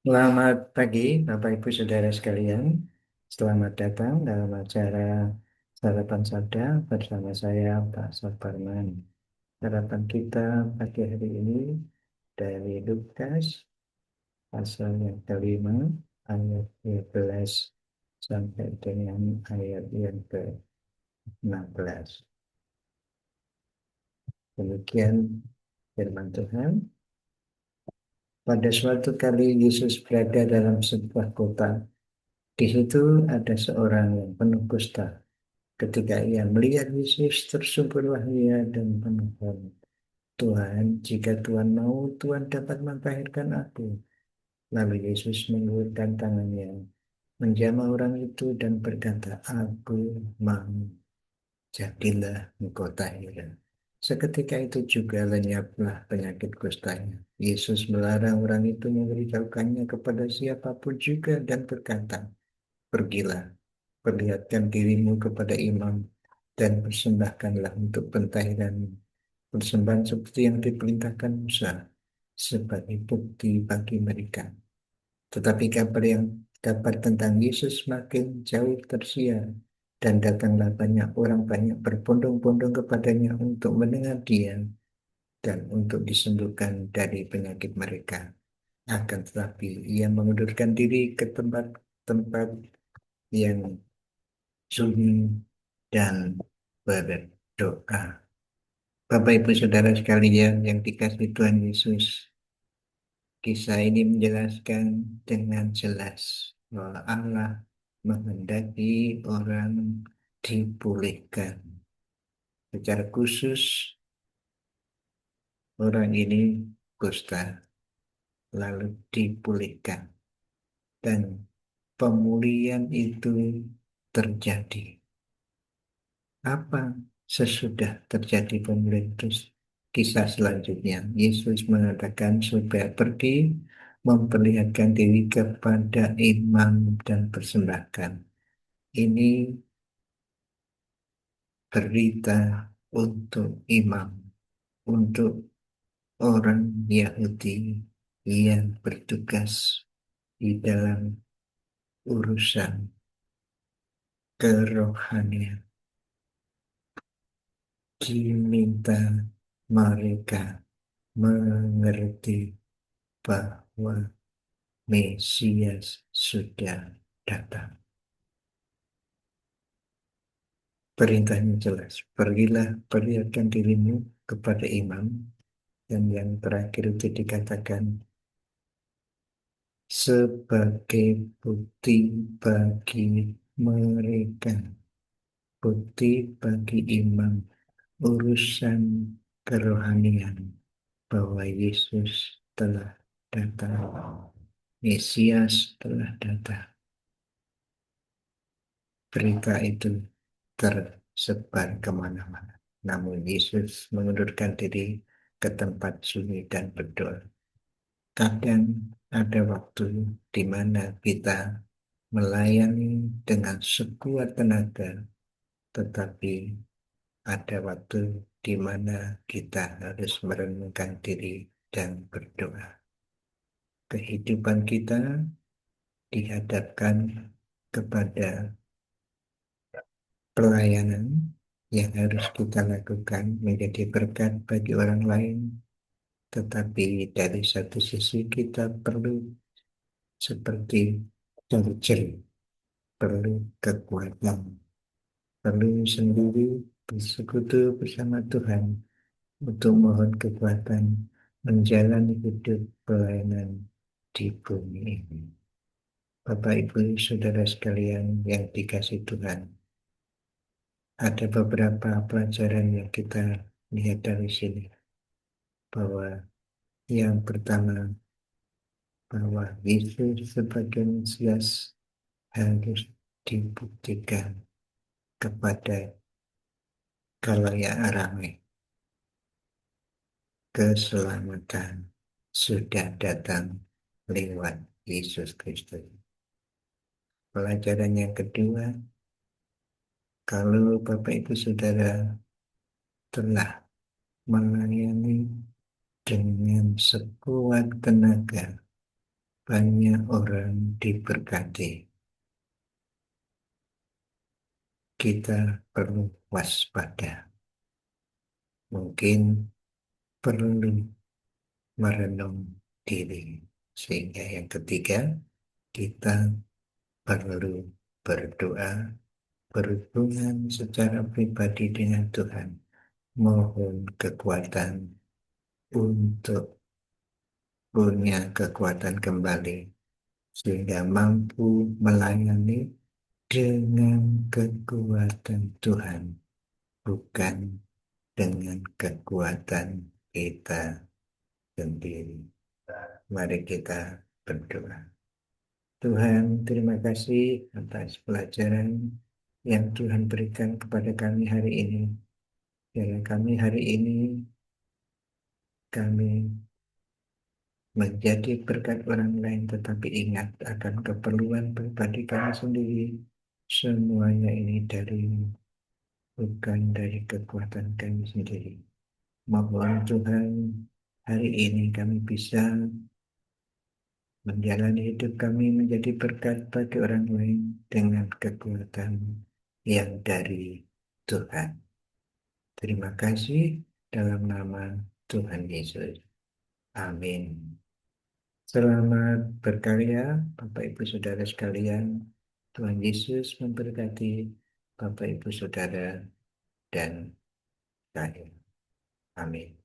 Selamat pagi, Bapak Ibu Saudara sekalian. Selamat datang dalam acara Sarapan Sabda bersama saya, Pak Saparman. Sarapan kita pagi hari ini dari Lukas, pasal yang kelima, ayat 12 sampai dengan ayat yang ke-16. Demikian firman Tuhan. Pada suatu kali Yesus berada dalam sebuah kota. Di situ ada seorang yang penuh kusta. Ketika ia melihat Yesus, tersungkurlah ia dan memohon, Tuhan, jika Tuhan mau, Tuhan dapat mentahirkan aku. Lalu Yesus mengulurkan tangannya, menjamah orang itu dan berkata, aku mau, jadilah engkau tahir. Seketika itu juga lenyaplah penyakit kustanya. Yesus melarang orang itu memberitahukannya kepada siapapun juga dan berkata, pergilah, perlihatkan dirimu kepada imam dan persembahkanlah untuk pentahiran persembahan seperti yang diperintahkan Musa sebagai bukti bagi mereka. Tetapi kabar tentang Yesus makin jauh tersiar dan datanglah banyak berbondong-bondong kepadanya untuk mendengar dia dan untuk disembuhkan dari penyakit mereka. Akan tetapi ia mengundurkan diri ke tempat-tempat yang sunyi dan berdoa. Bapak Ibu Saudara sekalian yang dikasihi Tuhan Yesus, kisah ini menjelaskan dengan jelas bahwa Allah menghendaki orang dipulihkan. Secara khusus orang ini kusta lalu dipulihkan dan pemulihan itu terjadi. Apa sesudah terjadi pemulihan itu? Kisah selanjutnya, Yesus mengatakan supaya pergi memperlihatkan diri kepada imam dan persembahkan. Ini berita untuk imam, untuk orang Yahudi yang bertugas di dalam urusan kerohanian. Diminta mereka mengerti bahwa Mesias sudah datang. Perintahnya jelas, pergilah perlihatkan dirimu kepada imam, dan yang terakhir itu dikatakan sebagai bukti bagi mereka, bukti bagi imam, urusan kerohanian bahwa Yesus telah datang, Mesias telah datang. Berita itu tersebar kemana-mana. Namun Yesus mengundurkan diri ke tempat sunyi dan berdoa. Kadang ada waktu di mana kita melayani dengan sekuat tenaga, tetapi ada waktu di mana kita harus merenungkan diri dan berdoa. Kehidupan kita dihadapkan kepada pelayanan yang harus kita lakukan menjadi berkat bagi orang lain, tetapi dari satu sisi kita perlu seperti charger, perlu kekuatan, perlu sendiri bersekutu bersama Tuhan untuk mohon kekuatan menjalani hidup pelayanan di bumi ini. Bapak, Ibu, Saudara sekalian yang dikasihi Tuhan, ada beberapa pelajaran yang kita lihat dari sini. Bahwa yang pertama, bahwa Yesus sebagai Mesias harus dibuktikan kepada khalayak ramai. Keselamatan sudah datang lewat Yesus Kristus. Pelajaran yang kedua, kalau Bapak Ibu Saudara telah melayani dengan sekuat tenaga, banyak orang diberkati. Kita perlu waspada. Mungkin perlu merenung diri. Sehingga yang ketiga, kita perlu berdoa, berhubungan secara pribadi dengan Tuhan. Mohon kekuatan untuk punya kekuatan kembali, sehingga mampu melayani dengan kekuatan Tuhan, bukan dengan kekuatan kita sendiri. Mari kita berdoa. Tuhan, terima kasih atas pelajaran yang Tuhan berikan kepada kami hari ini. Biarlah kami hari ini, kami menjadi berkat orang lain, tetapi ingat akan keperluan pribadi kami sendiri. Semuanya ini bukan dari kekuatan kami sendiri. Mohon Tuhan, hari ini kami bisa menjalani hidup kami menjadi berkat bagi orang lain dengan kekuatan yang dari Tuhan. Terima kasih dalam nama Tuhan Yesus. Amin. Selamat berkarya, Bapak Ibu Saudara sekalian. Tuhan Yesus memberkati Bapak Ibu Saudara dan saya. Amin.